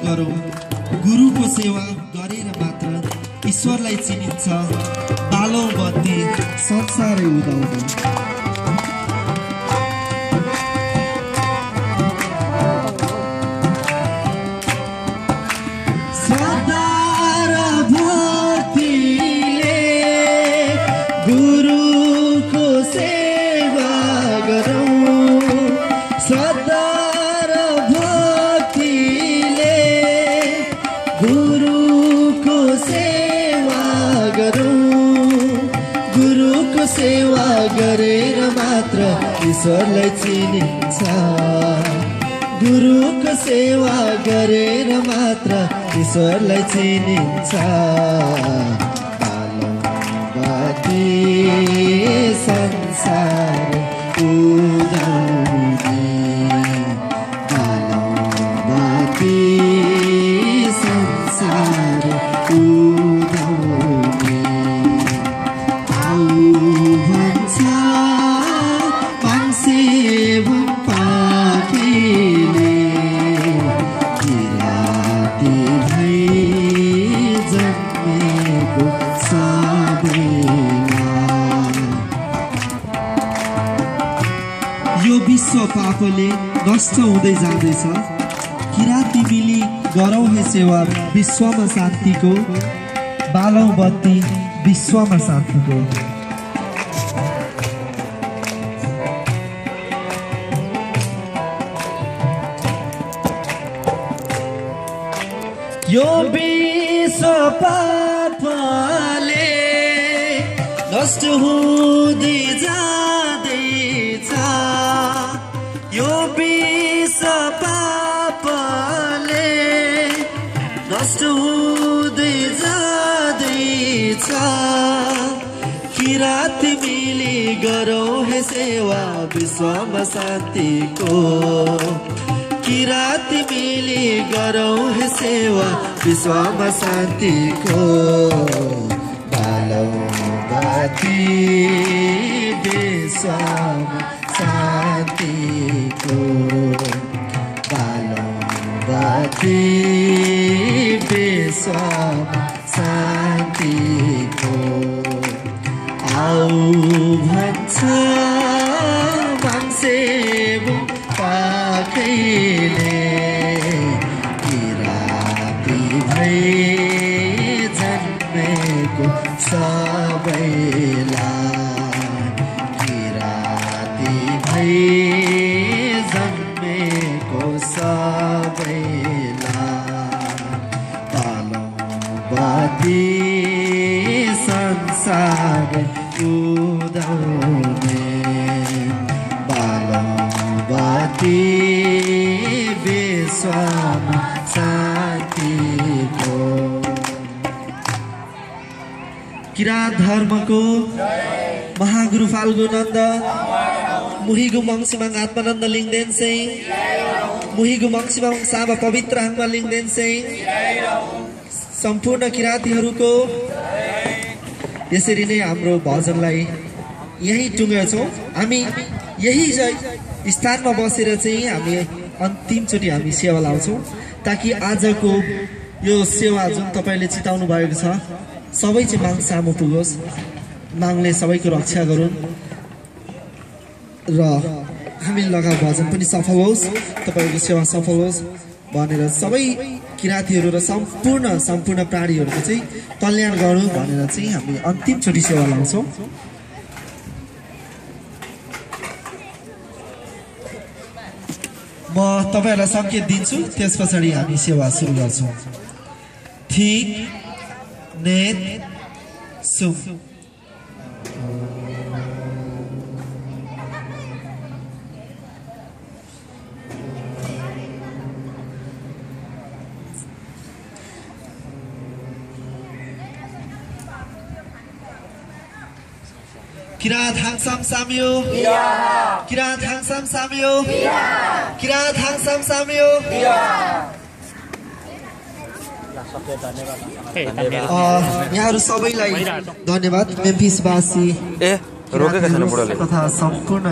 गरौँ। गुरुको सेवा गरेर मात्र ईश्वरलाई चिनिन्छ। बालौं बत्ती संसारै उदाउँदै। सेवा गरेर मात्र ईश्वरलाई चिनिन्छ। गुरुको सेवा गरेर मात्र ईश्वरलाई चिनिन्छ। बालौं बत्ती संसार उदाउने। बालौं बत्ती संसार उदाउने। यो विश्व पापले नष्ट हुँदै जाँदैछ। किराती मिली गरौँ हे सेवा विश्वमा शान्तिको। बालौं बत्ती विश्वमा शान्तिको। यो विश्व पापले नष्ट हुँदै जाँदैछ। यो विश्व पापले नष्ट हुँदै जाँदैछ। किराती मिली गरौँ हे सेवा विश्वमा शान्तिको। किराती मिली गरौँ हे सेवा विश्वमा शान्तिको। बालौं बत्ती विश्वमा शान्तिको। बालौं बत्ती विश्वमा शान्तिको। आऊ भन्छ मान्छे पाखैले। किराती भई जन्मेको सबैलाई। किराती भई जन्मेको सबैलाई। बालौं बत्ती संसार उदाउने। बालौं बत्ती विश्वमा शान्तिको। किरात धर्मको महागुरु फाल्गुनन्द मुहिगु मङसिमाङ आत्मानन्द लिङदेन सिंह मुहिगु मङसिमाङ साबा पवित्र हाङमा लिङदेन सिंह सम्पूर्ण किरातीहरूको यसरी नै हाम्रो भजनलाई यही टुङ्ग्याउँछौँ। हामी यही स्थानमा बसेर चाहिँ हामी अन्तिमचोटि हामी सेवा लाउँछौँ ताकि आजको यो सेवा जुन तपाईँले चिताउनु भएको छ सबै चाहिँ माग सामु पुगोस्। मागले सबैको रक्षा गरून् र हामी लगा भजन पनि सफल होस्, तपाईँको सेवा सफल होस् भनेर सबै किरातीहरू र सम्पूर्ण प्राणीहरूको चाहिँ कल्याण गरौँ भनेर चाहिँ हामी अन्तिमचोटि सेवा लाउँछौँ। म तपाईहरुलाई संकेत दिन्छु, त्यस पछाडि हामी सेवा सुरु गर्छौं। ठीक नेत सुम किरात हाङसाम साम्यो किरात हाङसाम साम्यो किरात हाङसाम साम्यो। यहाँहरु सबैलाई धन्यवाद। मेम्फिसवासी रोकेका छन् बुढाले तथा सम्पूर्ण